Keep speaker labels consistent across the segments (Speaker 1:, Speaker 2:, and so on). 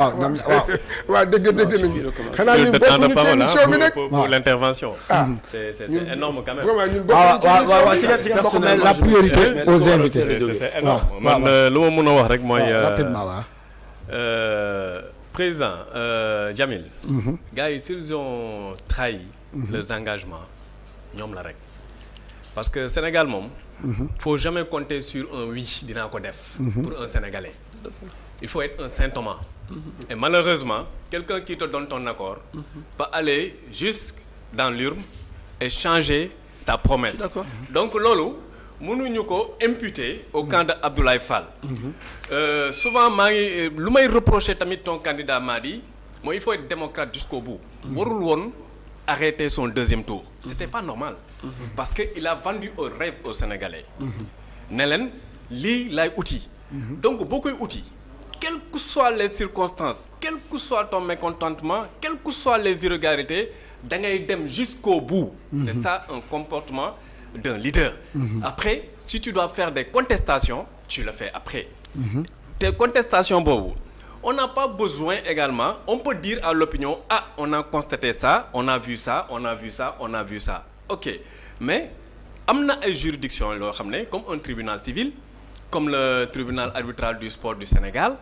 Speaker 1: waaw dégg nañu xanaa ñun bokkuñu ci émission bi nag
Speaker 2: pour l'intervention. c'est énorme quand même.
Speaker 1: vraiment ñun bokkuñu ci émission bi
Speaker 3: la priorité aux invités.
Speaker 2: c'est énorme man lu ma mën a wax rek mooy.
Speaker 3: rapidement waaw.
Speaker 2: Président Jamil. gars yi s'ils ont trahi leurs engagements ñoom la rek parce que Sénégal moom. faut jamais compter sur un oui dinaa ko def. pour un Sénégalais. Il faut être un saint Thomas. Et malheureusement, quelqu'un qui te donne ton accord peut aller jusque dans l'urne et changer sa promesse.
Speaker 4: D'accord.
Speaker 2: Donc loolu mënuñu ko imputer au camp de Abdoulaye Fall. Souvent maa ngi lu may reprocher tamit ton candidat Madi mooy il faut être démocrate jusqu'au bout. warul woon arrêter son deuxième tour. C'était pas normal. Parce que il a vendu un rêve aux Sénégalais. ne leen lii lay uti. Donc boo koy uti. Quelles que soient les circonstances, quel que soit ton mécontentement, quelles que soient les irrégularités, da ngay dem jusqu'au bout. C'est ça un comportement d'un leader. Après, si tu dois faire des contestations, tu le fais après. Tes contestations boobu, on n'a pas besoin également, on peut dire à l'opinion, ah, on a constaté ça, on a vu ça, on a vu ça, on a vu ça. OK. Mais am na ay juridictions yoo xam ne comme un tribunal civil, comme le tribunal arbitral du sport du Sénégal,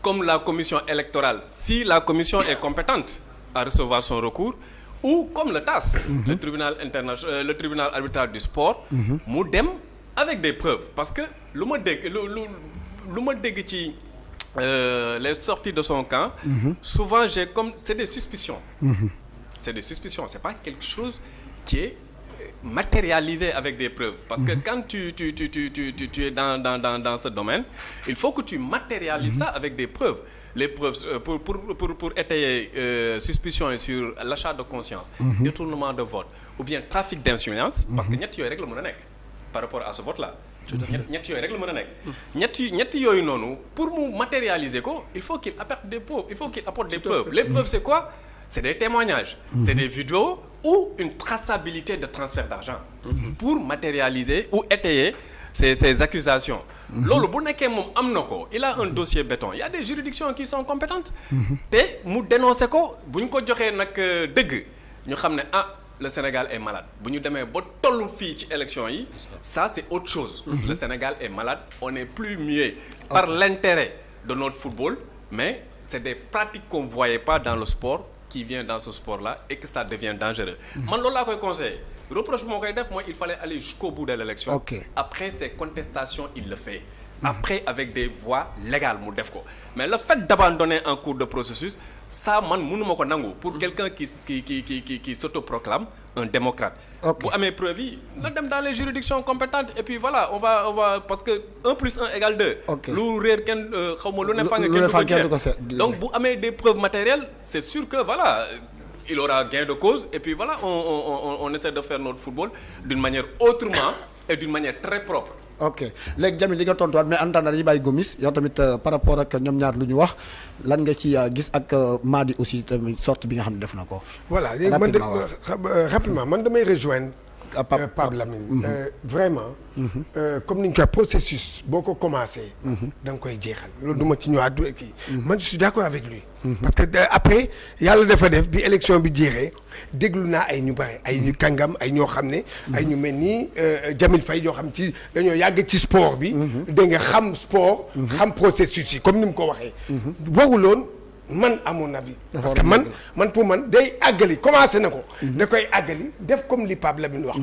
Speaker 2: comme la commission électorale, si la commission est compétente à recevoir son recours, ou comme le TAS, le tribunal arbitral du sport, mu dem avec des preuves. Parce que lu ma dégg ci les sorties de son camp, souvent c'est des suspicions. C'est des suspicions, c'est pas quelque chose qui est matérialisé avec des preuves parce que quand tu es dans ce domaine, il faut que tu matérialises ça avec des preuves. Les preuves pour étayer suspicion sur l'achat de conscience, détournement de vote ou bien trafic d'influence, parce que ñett yooyu rek la mën a nekk par rapport à ce vote là. ñett yooyu rek la mën a nekk. ñett yooyu noonu pour mu matérialiser ko, il faut qu'il apporte des preuves. Il faut qu'il apporte des preuves. Les preuves c'est quoi? C'est des témoignages, c'est des vidéos ou une traçabilité de transfert d'argent pour matérialiser ou étayer ces accusations. Loolu bu nekkee moom am na ko, il a un dossier béton. Il y a des juridictions qui sont compétentes. te mu dénoncé ko bu ñu ko joxee nag dëgg ñu xam ne ah le Sénégal est malade bu ñu demee ba tollu fii ci élection yi ça c'est autre chose. Le Sénégal est malade, on est plus muet par l'intérêt de notre football, mais c'est des pratiques qu'on voyait pas dans le sport qui vient dans ce sport-là et que ça devient dangereux. Man loolu laa koy conseiller. Reproche moo koy def mooy il fallait aller jusqu'au bout de l'élection.
Speaker 3: Okay.
Speaker 2: Après ces contestations, il le fait. Après avec des voies légales mu def ko. Mais le fait d'abandonner en cours de processus, ça man mënuma ko nangu pour quelqu'un qui s'autoproclame un démocrate.
Speaker 3: Okay.
Speaker 2: Bu amee preuve yi na dem dans les juridictions compétentes et puis voilà on va parce que 1 plus 1 égale 2.
Speaker 3: Okay.
Speaker 2: Lu réer kenn xaw ma lu ne fàng kenn du ko jeex. Donc bu amee des preuves matérielles, c'est sûr que voilà il aura gain de cause et puis voilà on essaie de faire notre football d'une manière autrement et d'une manière très propre.
Speaker 3: ok léegi Jamil li nga tontuwaat mais en tant que dañuy bàyyi Gomis yow tamit par rapport ak ñoom ñaar lu ñu wax lan nga ci gis ak Madi aussi tamit sorte bi nga xam ne def na ko.
Speaker 1: voilà léegi man de rapidement man damay rejoindre Pape Lamine. Vraiment. Comme ni ñu koy processus boo ko commencé. da nga koy jeexal loolu du ma ci ñëwaat du kii. man je suis d'accord avec lui. parce que après yàlla dafa def bi élection bi jeexee déglu naa ay ñu bare ay ñu kàngam ay ñoo xam ne. ay ñu mel ni Jamil Faye yoo xam ci dañoo yàgg ci sport bi. da nga xam sport. xam processus yi comme ni mu ko waxee. waruloon man à mon avis. parce que man pour man day àggali commencé na ko. da koy àggali def comme li Pape Lamine wax.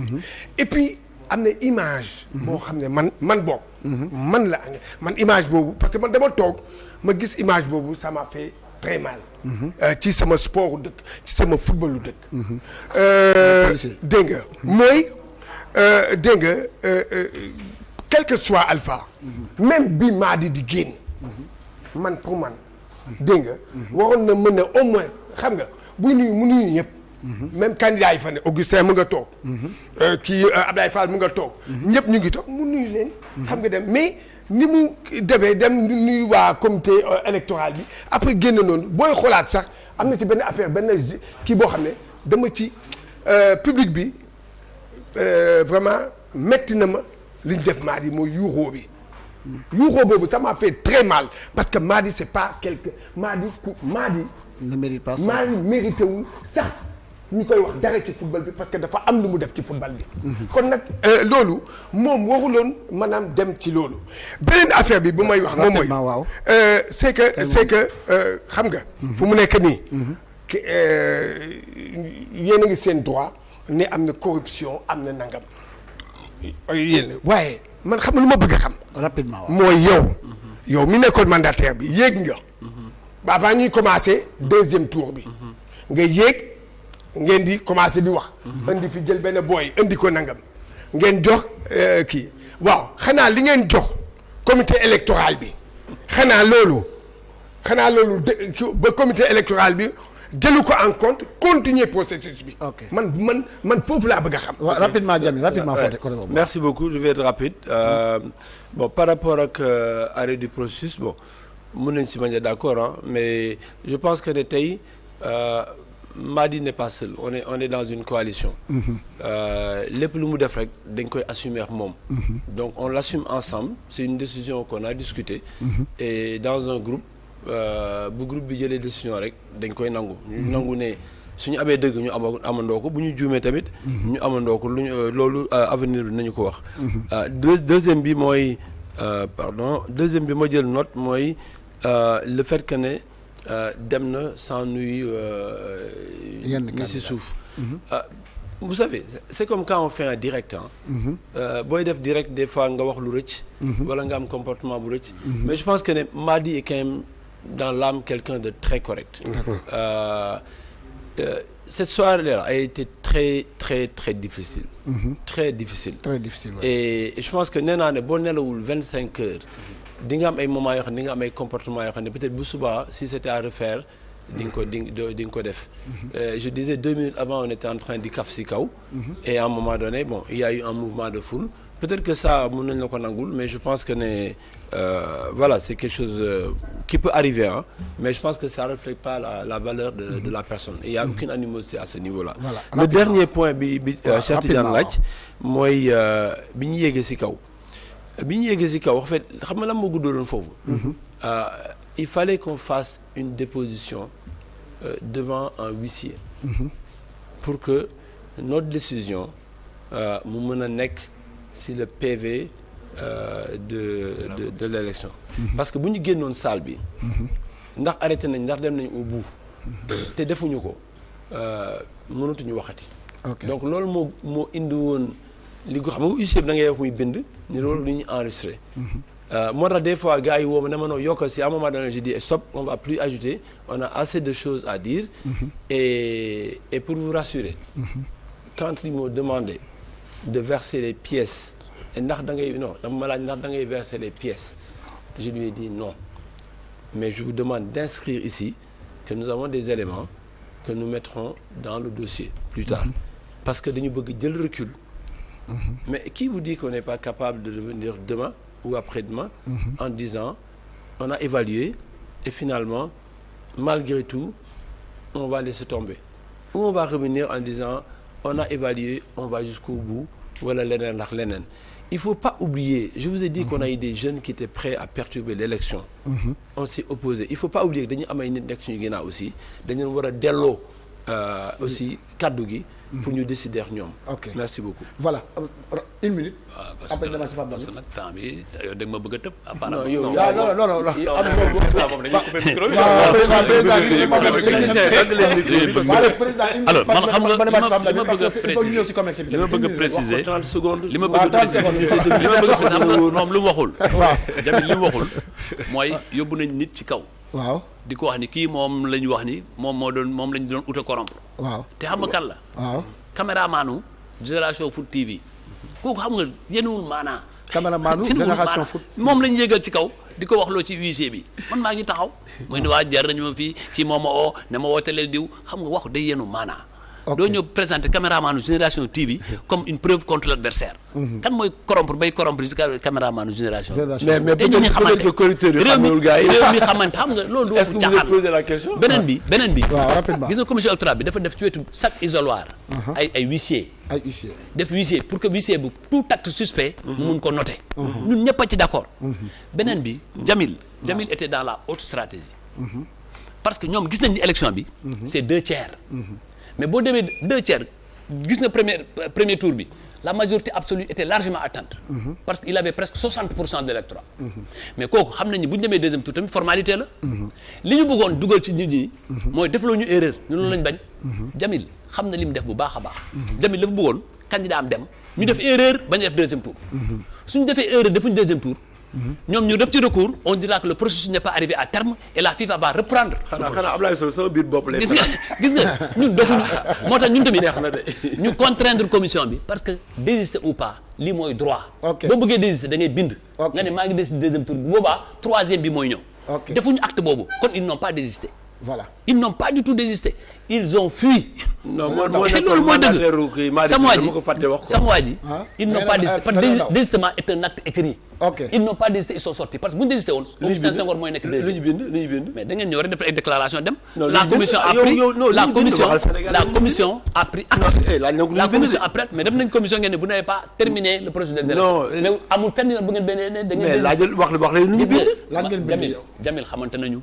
Speaker 1: et puis am na image. boo xam ne man bokk. man la man image boobu parce que man dama toog ma gis image boobu ça m'a fait très mal. ci sama sport dëkk ci sama footballu dëkk. dégg nga mooy dégg nga quel que soit Alpha. même bi Madi di génn. man pour man. dégg nga waroon na mën a au moins xam nga buy nuyu mu nuyu ñëpp. même candidat yi fa ne Augustin mu nga toog. kii Abdoulaye Fall mu nga toog. ñëpp ñu ngi toog mu nuyu leen. xam nga dem mais ni mu demee dem nuyu waa comité électoral bi après génn noonu booy xoolaat sax am na ci benn affaire benn kii boo xam ne dama ci public bi vraiment metti na ma li ñu def Madi mooy yuuxoo bi. yuuxoo boobu ça m'a fait très mal parce que Madi c'est pas quelque Madi
Speaker 3: ne mérite pas ça.
Speaker 1: Madi mérité wul sax ñu koy wax dara ci football bi parce que dafa am lu mu def ci football bi. kon nag loolu moom waruloon maanaam dem ci loolu beneen affaire bi bu may wax. moom mooy
Speaker 3: waaw.
Speaker 1: c'est que xam nga. fu mu nekk nii. yéen a ngi seen droit ne am na corruption am na nangam yéen waaye man xam nga lu ma bëgg a xam.
Speaker 3: rapidement waaw
Speaker 1: mooy yow mi nekkoon mandataire bi yéeg nga. ba avant ñuy commencer deuxième tour bi. nga yéeg. ngeen di commencer di wax. indi fi jël benn booy indi ko nangam. ngeen jox kii waaw xanaa li ngeen jox comité électoral bi xanaa loolu ba comité électoral bi jëlu ko en compte continuer processus bi.
Speaker 3: ok
Speaker 1: man foofu laa bëgg a xam.
Speaker 3: rapidement Jamil rapidement Fodé.
Speaker 4: merci beaucoup je vais être rapide bon par rapport ak arrêt du processus bon mën nañ si bañ a d'accord hein, mais je pense que ne tey. Madi n'est pas seul on est dans une coalition. lépp lu mu def rek dañ koy assumer ak moom. donc on l'assume ensemble c'est une décision qu'on a discutée. et dans un groupe bu groupe bi jëlee décision rek dañ koy nangu. ñu nangu ne suñu amee dëgg ñu amandoo ko bu ñu juumee tamit. ñu amandoo ko loolu avenir bi nañu ko wax. deuxième bi mooy deuxième bi ma jël note mooy le fait que ne. dem na sans nuyu ñi ci suuf vous savez c'est comme quand on fait un direct booy def direct des fois nga wax lu rëcc wala nga am comportement bu rëcc mais je pense que ne Madi est quand même dans l'âme quelqu'un de très correct cette soirée-là a été très très très difficile très difficile et je pense que nee naa ne boo nelawul 25 heures di nga am ay moments yoo xam ne di nga am ay comportements yoo xam ne peut-être bu subaa si c'était à refaire di nga ko def je disais 2 minutes avant on était en train di kaf si kaw et à un moment donné bon il y a eu un mouvement de foule peut-être que ça mën nañ la ko nangul mais je pense que ne voilà c'est quelque chose qui peut arriver hein mais je pense que ça reflète pas la valeur de la personne et il y a aucune animosité à ce niveau-là le dernier point bi Cheikh Tidiane laaj mooy bi ñu yéegee si kaw bi ñu yeggee ci kaw en fait xam nga lan moo guddaloon foofu. il fallait qu'on fasse une déposition devant un huissier. pour que notre décision mu mën a nekk ci le PV de l'élection. parce que bu ñu génnoon salle bi. ndax arrêté nañ ndax dem nañ au bout. te defuñu ko mënatuñu waxati. donc loolu moo indi woon. li ko xam nga huissier bi da ngay wax muy bind ni loolu lu ñuy enregistré moo tax des fois gars yi woo ma ne ma noo yokkal si à un moment donné je dis stop on va plus ajouter on a assez de choses à dire et pour vous rassurer quand ils m'ont demandé de verser les pièces et ndax da ngay non dama ma laaj ndax da ngay verser les pièces je lui ai dit non mais je vous demande d'inscrire ici que nous avons des éléments que nous mettrons dans le dossier plus tard parce que dañu bëgg jël recul. Mais qui vous dit qu'on n'est pas capable de revenir demain ou après-demain en disant on a évalué et finalement malgré tout on va laisser tomber ou on va revenir en disant on a évalué on va jusqu'au bout wala leneen ndax leneen il faut pas oublier je vous ai dit qu'on a eu des jeunes qui étaient prêts à perturber l'élection on s'est opposé il faut pas oublier que dañu am ay nit nekk suñu ginnaaw aussi dañu war a delloo aussi kaddu gi pour ñu décider ak ñoom.
Speaker 3: ok
Speaker 4: merci beaucoup.
Speaker 3: voilà une minute.
Speaker 5: parce que nag temps bi yow da nga ma bëgg a tëb. apparemment
Speaker 3: non yow non
Speaker 5: alors man xam nga li ma bëgg a préciser li ma bëgg a préciser moom lu mu waxul. Jamil li mu waxul mooy yóbbu nañ nit ci kaw.
Speaker 3: waaw
Speaker 5: di ko wax ni kii moom la ñu wax ni moom la ñu doon ut a corrompre.
Speaker 3: waaw
Speaker 5: te xam nga kan la.
Speaker 3: waaw
Speaker 4: caméramanu Génération Foot TV kooku xam nga yenuwul maanaa.
Speaker 3: caméramanu Génération Foot
Speaker 4: moom lañ yéegal ci kaw di ko wax loo ci huissier bi man maa ngi taxaw muy ne waa jar nañu ma fii kii moom ma oo ne ma wooteleel diw xam nga wax day yenu maanaa
Speaker 5: doo ñëw présenter caméramanu Génération TV comme une preuve contre l'adversaire kan mooy corrompre caméramanu Génération
Speaker 4: mais peut-être que correcteur yi xamul gars yi
Speaker 5: réew mi xamante xam nga loolu du
Speaker 4: est-ce que vous avez posé la question
Speaker 5: beneen bi
Speaker 3: waaw rapidement
Speaker 5: gis nga commission électorale bi dafa def ci wetu chaque isoloir ay huissier def huissier pour que huissier bu tout acte suspect mu mun ko noter ñun ñëpp a ci d'accord beneen bi Jamil était dans la haute stratégie parce que ñoom gis nañ ni élection bi c'est 2/3 mais boo demee 2/3 gis nga premier tour bi la majorité absolue était largement atteinte parce qu'il avait presque 60% de l'électorat mais kooku xam nañ ni bu ñu demee deuxième tour tamit formalité la li ñu bëggoon dugal ci nit ñi mooy defloo ñu erreur ñu loolu lañ bañ Jamil xam na li mu def bu baax a baax Jamil dafa bëggoon candidat am dem ñu def erreur bañ a def deuxième tour suñu defee erreur defuñu deuxième tour ñoom ñu def ci recours on dira que le processus n'est pas arrivé à terme et la FIFA va reprendre.
Speaker 4: xanaa Ablaye Sow sama biir bopp lay.
Speaker 5: gis nga ñun dofuñu moo tax ñun tamit neex na de ñu contraindre commission bi parce que désister ou pas lii mooy droit. boo bëggee désister da ngay bind. nga ne maa ngi décider deuxième tour bu boobaa troisième bi mooy ñëw. defuñu acte boobu kon ils n'ont pas désisté.
Speaker 3: Voilà. Ils
Speaker 5: n'ont pas du tout désisté. Ils ont fui.
Speaker 4: Non,
Speaker 5: loolu mooy dëgg. sama waa ji ils n'ont pas désisté parce que désistement est un acte écrit. Ils n'ont pas désisté, ils sont sortis parce que bu ñu désisté woon. Augustin Senghor mooy nekk deuxième.
Speaker 4: lu ñu bind
Speaker 5: mais da ngeen ñëw rek def ay déclaration dem. la commission a pris la commission a pris acte. La commission a pris mais def nañ commission ngeen ne vous n'avez pas terminé le processus d'élection. mais amul fenn yoon bu ngeen benn da ngeen.
Speaker 4: mais laajal wax la lu ñu bind.
Speaker 5: Jamil xamante nañu.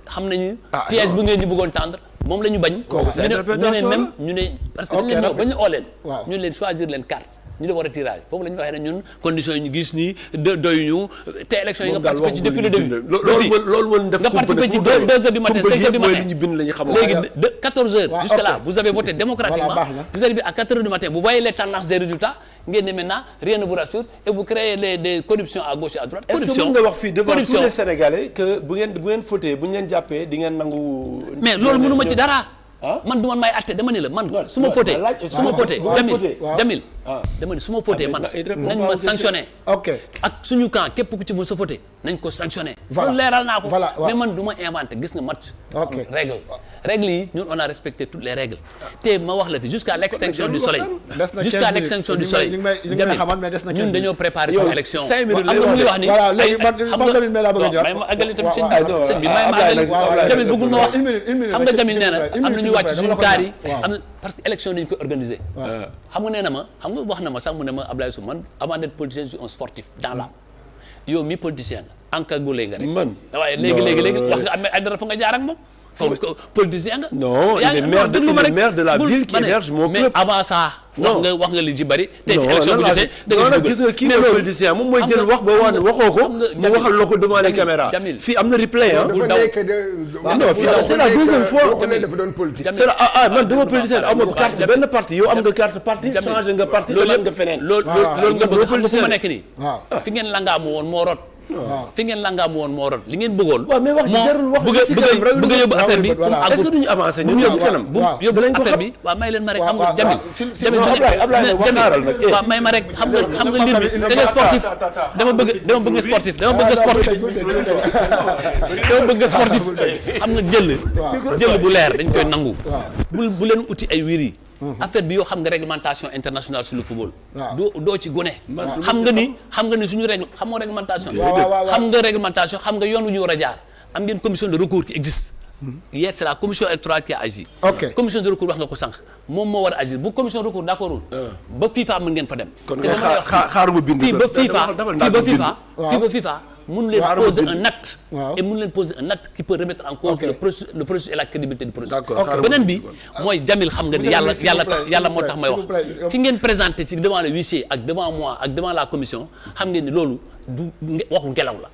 Speaker 4: xam
Speaker 5: nañu piège bu ngeen ñu bëggoon tendre moom la ñu bañ. ñu ne parce que dañ leen ñëw ba ñu oo leen. ñu leen choisir leen carte ñu def war a tirage foofu la ñu waxee ne ñun conditions yi ñu gis nii doyuñu te élection yi nga participé ci depuis le début.
Speaker 4: loolu
Speaker 5: nga participé ci 2 heures du matin 5 heures du matin léegi de 14 heures jusque là vous avez voté démocratiquement vous arrivez à 4 heures du matin vous voyez les tendances des résultats ngeen ne maintenant rien ne vous rassure et vous créez des corruptions à gauche et à droite.
Speaker 4: corruption est-ce que mën nga wax fii devant tous les Sénégalais que bu ngeen fauté bu ñu leen jàppee di ngeen nangu.
Speaker 5: mais loolu mënu ma ci dara. man du man may atte dama ne la man su ma fauté Jamil dama ne su ma fauté man nañ ma sanctionné ak suñu camp képp ku ci mën sa fauté nañ ko sanctionné loolu leeral naa ko mais man du ma inventé gis nga match règle yi ñun on a respecté toutes les règles te ma wax la fi jusqu'à l'extinction du soleil Jamil ñun dañoo préparé suñu élection am nga mu ngi wax ni may ma àggali tamit sëñ bi may ma àggali Jamil bëggul ma wax xam nga Jamil nee na am nañu wàcc suñu kaar yi am na parce que élection dañu ko organiser xam nga nee na ma xam nga wax na ma sax mu ne ma Ablaye Sow man avant d'être politicien je suis un sportif dans l'âme yow mi politicien nga encagoulé nga rek waaye léegi wax nga am ay dara fa nga jaar ak moom foofu politicien nga
Speaker 4: non il est maire de la ville qui héberge mon club
Speaker 5: mais avant ça wax nga li ci bari tey ci élection bu jotee da nga ci
Speaker 4: gis nga kii mooy politicien moom mooy jël wax ba waxoo ko mu waxal la ko devant les caméras fii am na replay non fii c'est la deuxième fois man dama politicien amoo carte benn parti yow am nga carte parti changé nga parti demaat nga feneen
Speaker 5: loolu nga bëgg xam nga fu ma nekk nii fi ngeen langaamu woon moo rot fi ngeen langaamu woon moo rot li ngeen bëggoon
Speaker 4: mais wax jarul wax
Speaker 5: bëgg yóbbu affaire bi
Speaker 4: est-ce que duñu avancer ñun yóbbu kanam
Speaker 5: yóbbu affaire bi waaw may leen ma rek xam nga Jamil waaw may ma rek xam nga liir bi da nga sportif dama bëgg sportif am na jël bu leer dañ koy nangu bu leen uti ay wiiri affaire bi yoo xam nga réglementation internationale sur le football doo ci gone xam nga ni suñu xam nga réglementation xam nga yoon wu ñu war a jaar am ngeen commission de recours qui existe hier c'est la commission électorale qui a agi commission de recours wax nga ko sànq moom moo war a agir bu commission de recours d'accordul ba FIFA mën ngeen fa dem
Speaker 4: xaaruma bind
Speaker 5: fii ba FIFA mënu leen poser un acte et mënu leen poser un acte qui peut remettre en cause le processus et la crédibilité du processus beneen bi mooy Jamil xam nga ni yàlla moo tax may wax ki ngeen présenté ci devant le huissier ak devant moi ak devant la commission xam ngeen ni loolu du waxu ngelaw la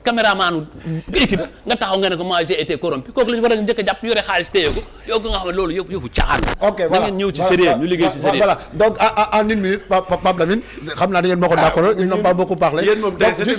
Speaker 5: caméraman équipe nga taxaw nga ne ko moi j'ai été corrompu kooku la ñu war a njëkk a jàpp yore xaalis téye ko yow nga xam ne loolu yëfu caaxaan da ngeen ñëw ci sérieux ñu liggéey ci sérieux
Speaker 3: voilà donc en une minute Pape Lamine xam naa da ngeen moo ko d'accord ils n'ont pas beaucoup parlé